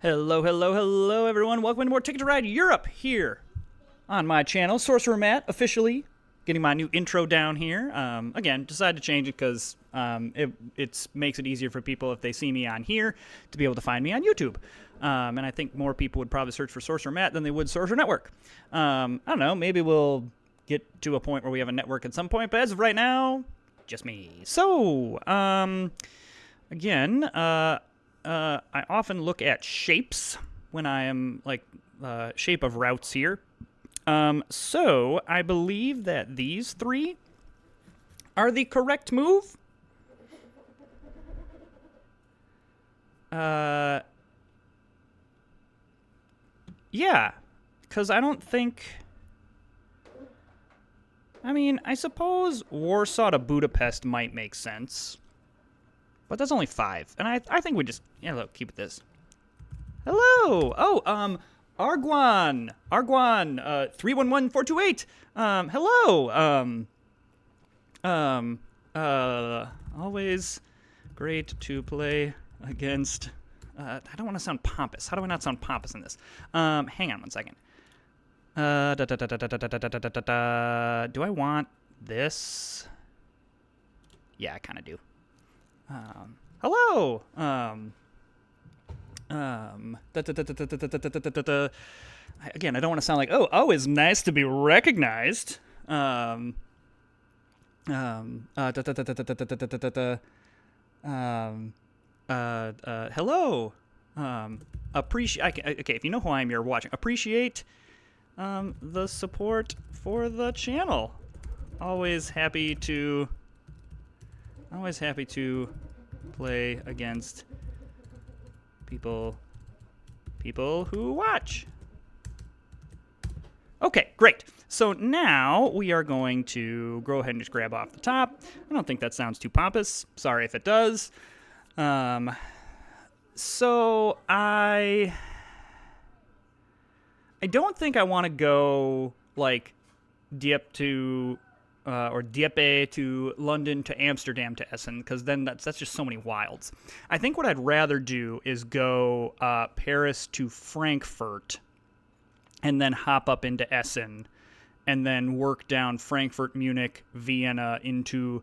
Hello, hello, hello, everyone. Welcome to more Ticket to Ride Europe here on my channel. Sorcerer Matt, officially getting my new intro down here. Again, decided to change it because it makes it easier for people if they see me on here to be able to find me on YouTube. And I think more people would probably search for Sorcerer Matt than they would Sorcerer Network. I don't know, maybe we'll get to a point where we have a network at some point, but as of right now, just me. So, again, I often look at shapes when I am like shape of routes here. So I believe that these three are the correct move. Yeah, because I don't think. I mean, I suppose Warsaw to Budapest might make sense. But that's only 5. And I think we just, yeah, look, keep it this. Hello! Oh, Arguan! Arguan, 311428! Hello! Always great to play against. I don't want to sound pompous. How do I not sound pompous in this? Hang on one second. Do I want this? Yeah, I kind of do. Hello. Again, I don't want to sound like, oh, always nice to be recognized. Hello. Appreciate. Okay, if you know who I am, you're watching. Appreciate the support for the channel. Always happy to play against people who watch. Okay, great. So now we are going to go ahead and just grab off the top. I don't think that sounds too pompous. Sorry if it does. So I don't think I want to go like Dieppe to or Dieppe to London to Amsterdam to Essen, because then that's just so many wilds. I think what I'd rather do is go Paris to Frankfurt and then hop up into Essen and then work down Frankfurt, Munich, Vienna into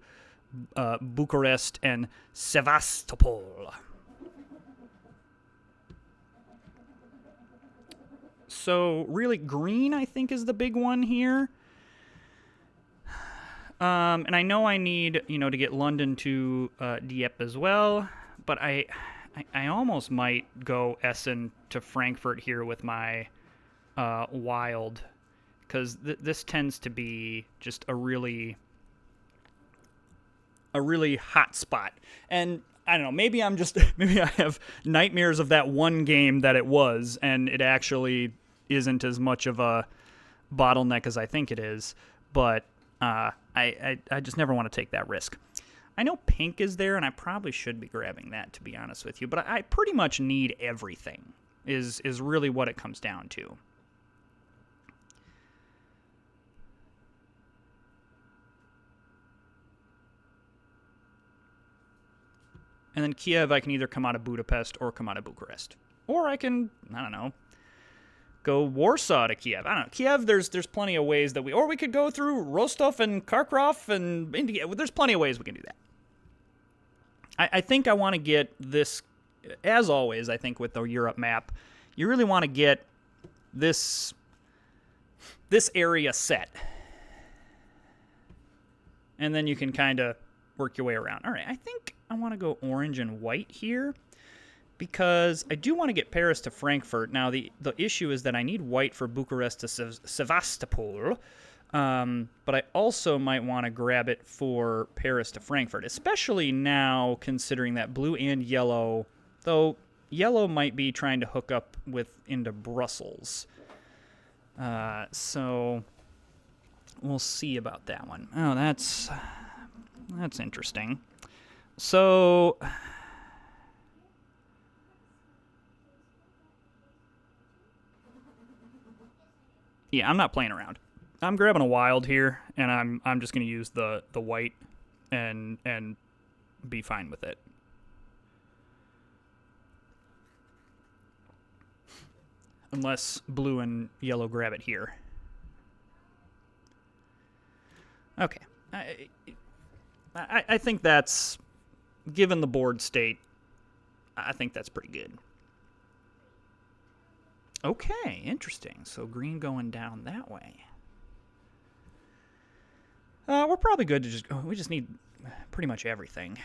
Bucharest and Sevastopol. So really green, I think, is the big one here. And I know I need, to get London to Dieppe as well, but I almost might go Essen to Frankfurt here with my wild, because this tends to be just a really hot spot. And I don't know, maybe maybe I have nightmares of that one game that it was, and it actually isn't as much of a bottleneck as I think it is, but I just never want to take that risk. I know pink is there, and I probably should be grabbing that, to be honest with you, but I pretty much need everything, is really what it comes down to. And then Kiev, I can either come out of Budapest or come out of Bucharest. Or I can, I don't know, go Warsaw to Kiev. I don't know. Kiev, there's plenty of ways that or we could go through Rostov and Kharkov and India. There's plenty of ways we can do that. I think I want to get this, as always, I think with the Europe map, you really want to get this area set. And then you can kind of work your way around. All right, I think I want to go orange and white here, because I do want to get Paris to Frankfurt. Now, the issue is that I need white for Bucharest to Sevastopol, but I also might want to grab it for Paris to Frankfurt, especially now considering that blue and yellow, though yellow might be trying to hook up into Brussels. So we'll see about that one. Oh, that's interesting. So yeah, I'm not playing around. I'm grabbing a wild here, and I'm just going to use the white and be fine with it. unless blue and yellow grab it here. Okay. I think that's, given the board state, I think that's pretty good. Okay, interesting. So green going down that way. We're probably good to just... Oh, we just need pretty much everything.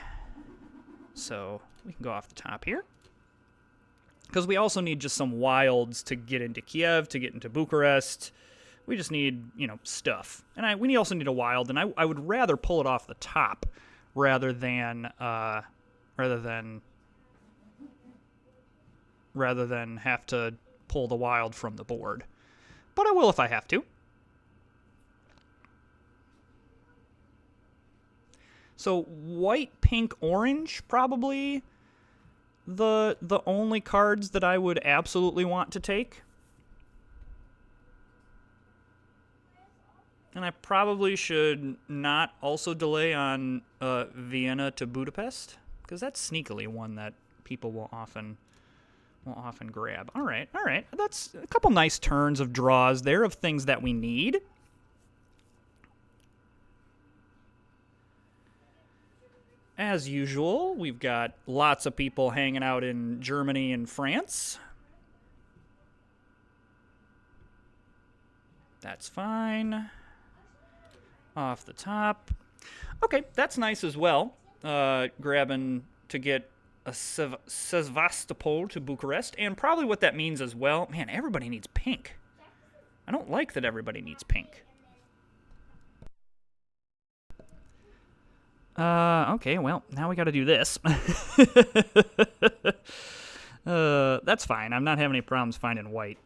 So we can go off the top here. Because we also need just some wilds to get into Kiev, to get into Bucharest. We just need, you know, stuff. And we also need a wild, and I would rather pull it off the top rather than have to pull the wild from the board. But I will if I have to. So white, pink, orange, probably the only cards that I would absolutely want to take. And I probably should not also delay on Vienna to Budapest, because that's sneakily one that people will often grab. All right. That's a couple nice turns of draws there of things that we need. As usual, we've got lots of people hanging out in Germany and France. That's fine. Off the top. Okay, that's nice as well. Grabbing to get a Sevastopol to Bucharest. And probably what that means as well, man, everybody needs pink. I don't like that everybody needs pink. Okay, well, now we gotta do this. That's fine. I'm not having any problems finding white.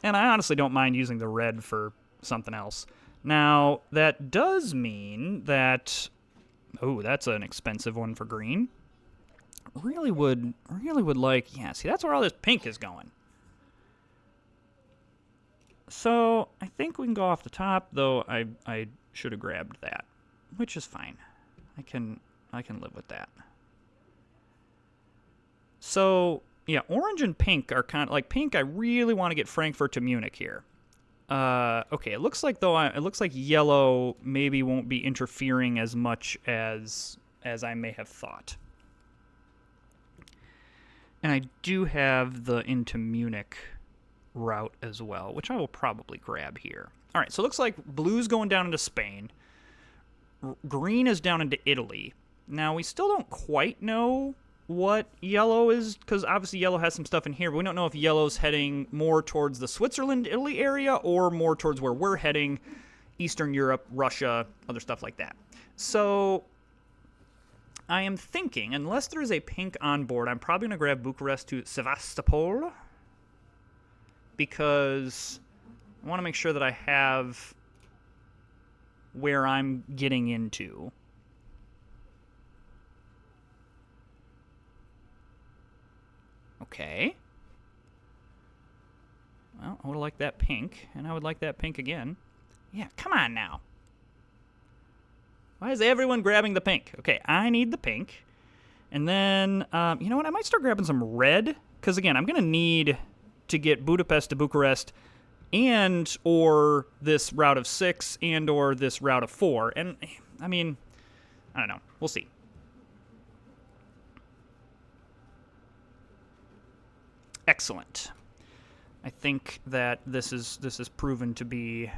And I honestly don't mind using the red for something else. Now, that does mean that... Oh, that's an expensive one for green. Really would like... Yeah, see, that's where all this pink is going. So, I think we can go off the top, though I should have grabbed that, which is fine. I can live with that. So, yeah, orange and pink are kind of... Like, pink, I really want to get Frankfurt to Munich here. Okay, it looks like, though, it looks like yellow maybe won't be interfering as much as I may have thought. And I do have the into Munich route as well, which I will probably grab here. All right, so it looks like blue's going down into Spain. Green is down into Italy. Now, we still don't quite know what yellow is, because obviously yellow has some stuff in here, but we don't know if yellow's heading more towards the Switzerland-Italy area or more towards where we're heading, Eastern Europe, Russia, other stuff like that. So I am thinking, unless there is a pink on board, I'm probably going to grab Bucharest to Sevastopol, because I want to make sure that I have where I'm getting into. Okay. Well, I would like that pink, and I would like that pink again. Yeah, come on now. Why is everyone grabbing the pink? Okay, I need the pink. And then, you know what? I might start grabbing some red, because, again, I'm going to need to get Budapest to Bucharest and or this route of 6 and or this route of 4. And, I mean, I don't know. We'll see. Excellent. I think that this is proven to be...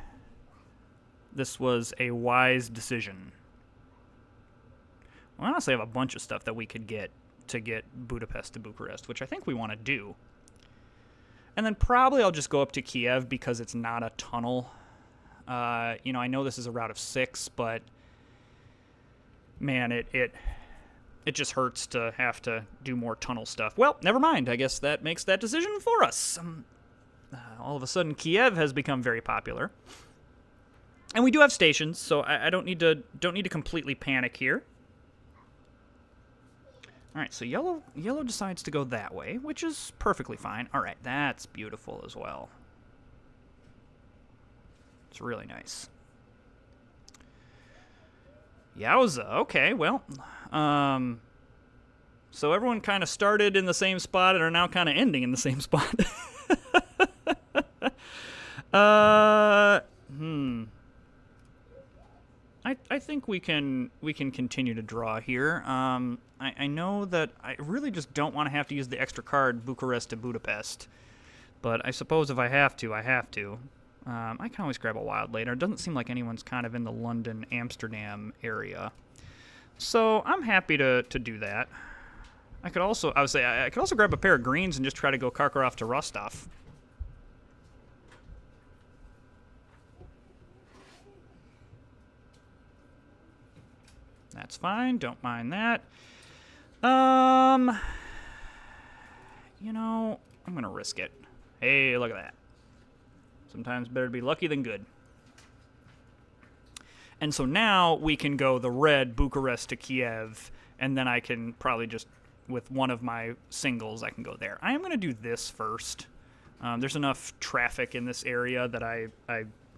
This was a wise decision. We honestly have a bunch of stuff that we could get to get Budapest to Bucharest, which I think we want to do. And then probably I'll just go up to Kiev because it's not a tunnel. You know, I know this is a route of 6, but man, it just hurts to have to do more tunnel stuff. Well, never mind. I guess that makes that decision for us. All of a sudden, Kiev has become very popular, and we do have stations, so I don't need to completely panic here. All right, so yellow decides to go that way, which is perfectly fine. All right, that's beautiful as well. It's really nice. Yowza. Okay, well, so everyone kind of started in the same spot and are now kind of ending in the same spot. Uh, I think we can continue to draw here. I know that I really just don't want to have to use the extra card Bucharest to Budapest, but I suppose if I have to, I have to. I can always grab a wild later. It doesn't seem like anyone's kind of in the London, Amsterdam area, so I'm happy to do that. I could also grab a pair of greens and just try to go Karkaroff to Rostov. That's fine. Don't mind that. You know, I'm gonna risk it. Hey, look at that. Sometimes better to be lucky than good. And so now we can go the red Bucharest to Kiev, and then I can probably just, with one of my singles, I can go there. I am gonna do this first. There's enough traffic in this area that I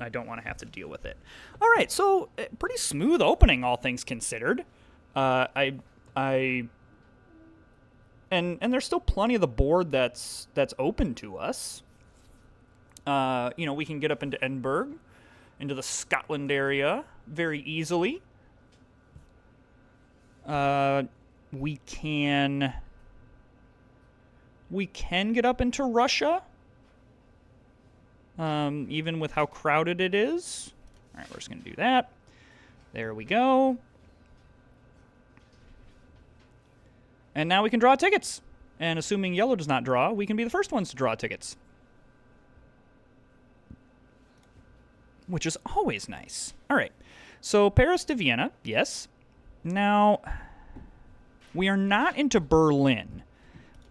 don't want to have to deal with it. All right, so pretty smooth opening, all things considered. And there's still plenty of the board that's open to us. You know, we can get up into Edinburgh, into the Scotland area very easily. We can get up into Russia. Even with how crowded it is. All right, we're just going to do that. There we go. And now we can draw tickets. And assuming yellow does not draw, we can be the first ones to draw tickets. Which is always nice. All right, so Paris to Vienna, yes. Now, we are not into Berlin,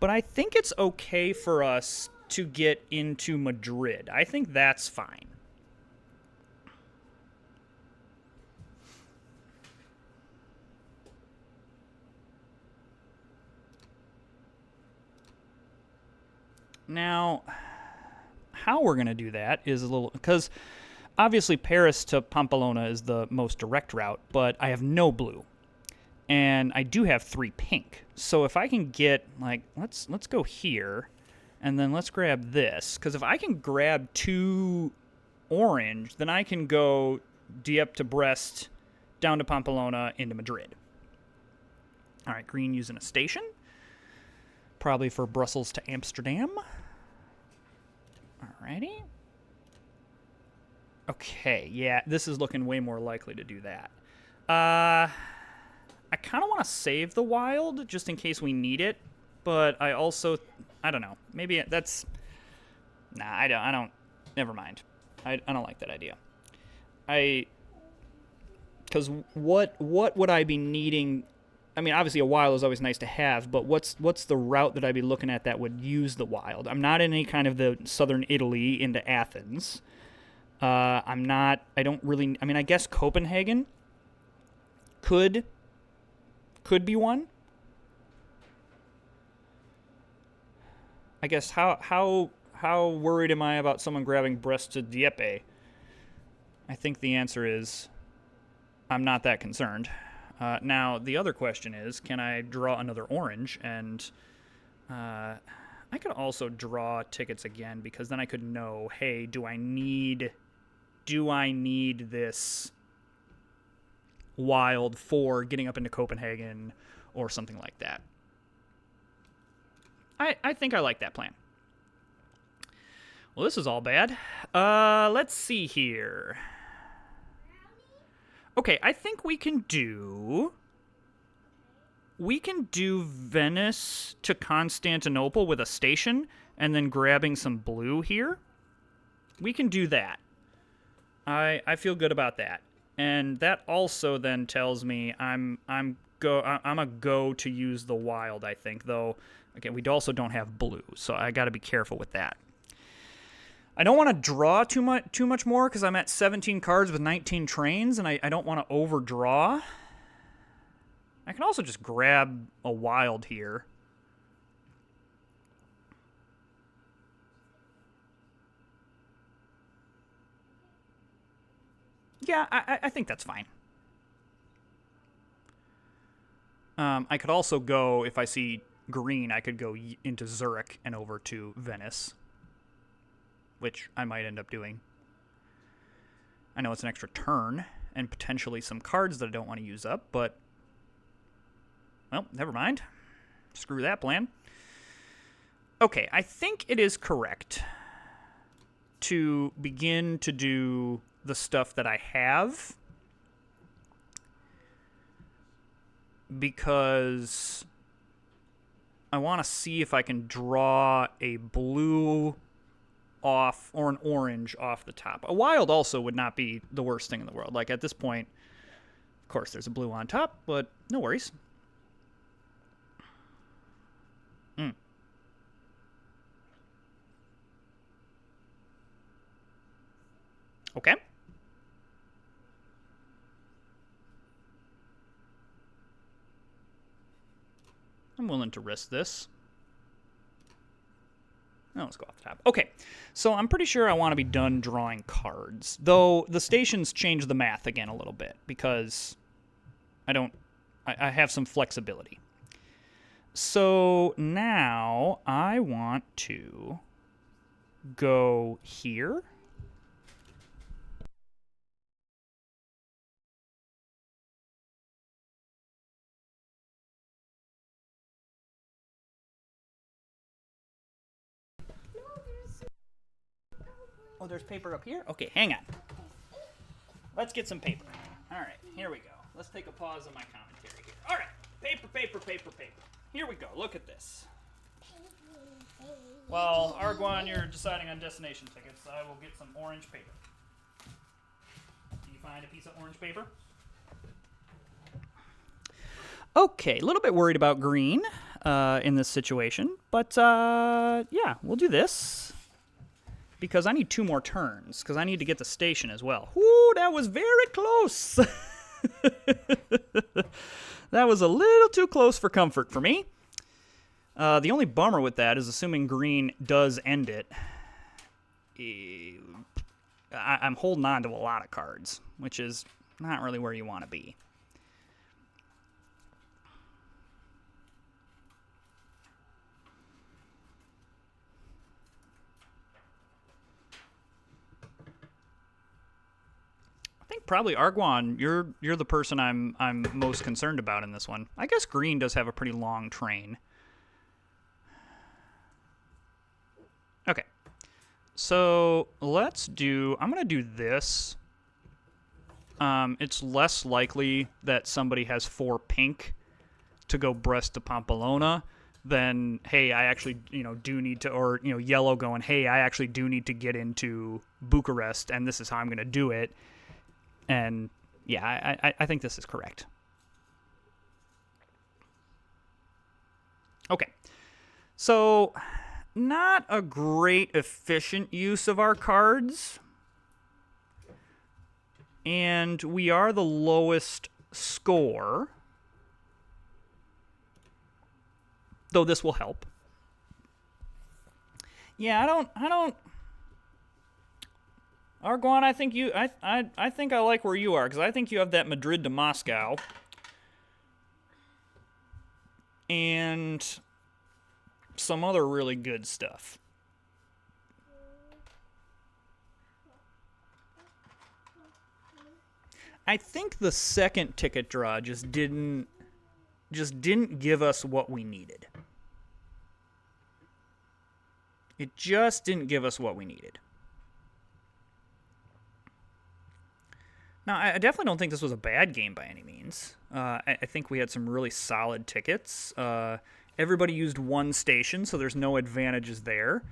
but I think it's okay for us to get into Madrid. I think that's fine. Now, how we're going to do that is a little... Because obviously Paris to Pamplona is the most direct route, but I have no blue. And I do have 3 pink. So if I can get, like, let's go here... And then let's grab this, because if I can grab 2 orange, then I can go Dieppe to Brest, down to Pamplona, into Madrid. All right, green using a station. Probably for Brussels to Amsterdam. Alrighty. Okay, yeah, this is looking way more likely to do that. I kind of want to save the wild, just in case we need it. But I also, I don't know. Maybe that's, nah, I don't, never mind. I don't like that idea. Because what would I be needing? I mean, obviously a wild is always nice to have, but what's the route that I'd be looking at that would use the wild? I'm not in any kind of the southern Italy into Athens. I mean, I guess Copenhagen could be one. I guess how worried am I about someone grabbing Brest to Dieppe? I think the answer is I'm not that concerned. Now, the other question is, can I draw another orange? And I could also draw tickets again, because then I could know, hey, do I need this wild for getting up into Copenhagen or something like that? I think I like that plan. Well, this is all bad. Let's see here. Okay, I think we can do Venice to Constantinople with a station and then grabbing some blue here. We can do that. I feel good about that. And that also then tells me I'm a go to use the wild, I think, though. Again, we also don't have blue, so I got to be careful with that. I don't want to draw too much more because I'm at 17 cards with 19 trains, and I don't want to overdraw. I can also just grab a wild here. Yeah, I think that's fine. I could also go, if I see green, I could go into Zurich and over to Venice, which I might end up doing. I know it's an extra turn and potentially some cards that I don't want to use up, but, well, never mind. Screw that plan. Okay, I think it is correct to begin to do the stuff that I have, because I want to see if I can draw a blue off or an orange off the top. A wild also would not be the worst thing in the world. Like, at this point, of course, there's a blue on top, but no worries. Okay. I'm willing to risk this. No, let's go off the top. Okay, so I'm pretty sure I want to be done drawing cards. Though the stations change the math again a little bit because I have some flexibility. So now I want to go here. Oh, there's paper up here? Okay, hang on. Let's get some paper. All right, here we go. Let's take a pause on my commentary here. All right, paper, paper, paper, paper. Here we go. Look at this. While Arguan, you're deciding on destination tickets, I will get some orange paper. Can you find a piece of orange paper? Okay, a little bit worried about green in this situation, but yeah, we'll do this. Because I need 2 more turns, because I need to get the station as well. Whoo, that was very close. That was a little too close for comfort for me. The only bummer with that is assuming green does end it. I'm holding on to a lot of cards, which is not really where you want to be. I think probably Arguan, you're the person I'm most concerned about in this one. I guess green does have a pretty long train. Okay. So let's do, I'm going to do this. It's less likely that somebody has 4 pink to go Brest to Pamplona than, hey, I actually, do need to, or, yellow going, hey, I actually do need to get into Bucharest, and this is how I'm going to do it. And, yeah, I think this is correct. Okay. So, not a great efficient use of our cards. And we are the lowest score. Though this will help. Yeah, I don't Arguan, I think I think I like where you are, because I think you have that Madrid to Moscow. And some other really good stuff. I think the second ticket draw just didn't give us what we needed. It just didn't give us what we needed. Now, I definitely don't think this was a bad game by any means. I think we had some really solid tickets. Everybody used 1 station, so there's no advantages there.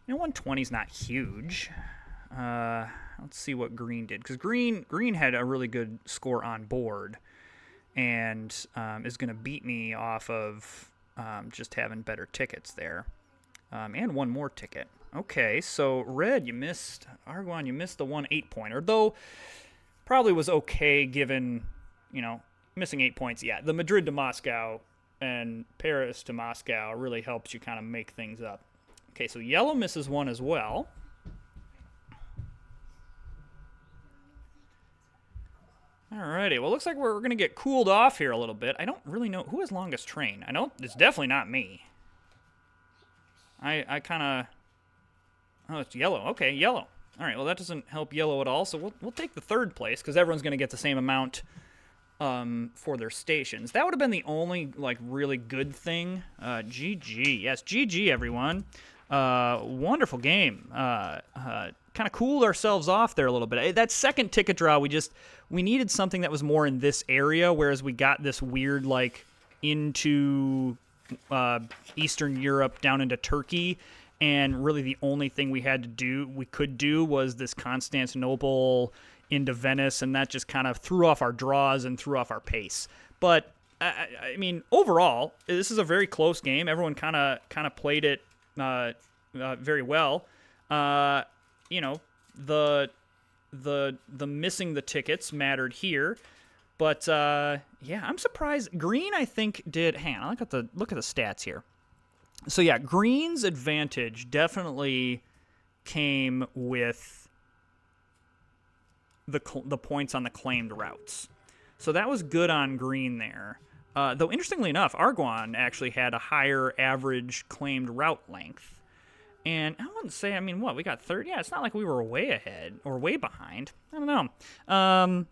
120 is not huge. Let's see what green did, because green had a really good score on board, and is going to beat me off of just having better tickets there, and 1 more ticket. Okay, so red, you missed. Arguan, you missed the 1 8-pointer, though probably was okay given, missing 8 points. Yeah, the Madrid to Moscow and Paris to Moscow really helps you kind of make things up. Okay, so yellow misses 1 as well. Alrighty, well, looks like we're going to get cooled off here a little bit. I don't really know who has longest train. I know it's definitely not me. I kind of... Oh, it's yellow. Okay, yellow. All right, well, that doesn't help yellow at all, so we'll take the third place because everyone's going to get the same amount for their stations. That would have been the only, like, really good thing. GG. Yes, GG, everyone. Wonderful game. Kind of cooled ourselves off there a little bit. That second ticket draw, we needed something that was more in this area, whereas we got this weird, like, into Eastern Europe down into Turkey, and really the only thing we could do was this Constantinople into Venice, and that just kind of threw off our draws and threw off our pace. But I mean, overall, this is a very close game. Everyone kind of played it very well. You know, the missing the tickets mattered here, but yeah, I'm surprised. Green, I think, did. Hang on, look at the stats here. So yeah, Green's advantage definitely came with the points on the claimed routes. So that was good on Green there. Though interestingly enough, Arguon actually had a higher average claimed route length. And I wouldn't say, I mean, what, we got third? Yeah, it's not like we were way ahead or way behind. I don't know.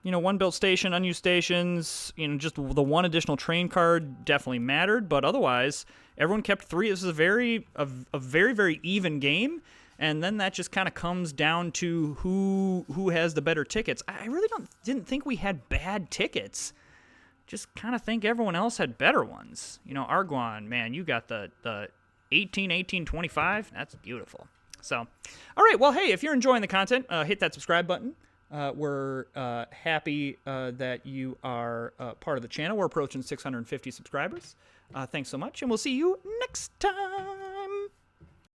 You know, one built station, unused stations, you know, just the one additional train card definitely mattered, but otherwise, everyone kept 3. This is a very, very even game, and then that just kind of comes down to who has the better tickets. I really didn't think we had bad tickets. Just kind of think everyone else had better ones. You know, Arguon, man, you got the 18, 18, 25. That's beautiful. So, all right, well, hey, if you're enjoying the content, hit that subscribe button. We're happy that you are part of the channel. We're approaching 650 subscribers. Thanks so much, and we'll see you next time.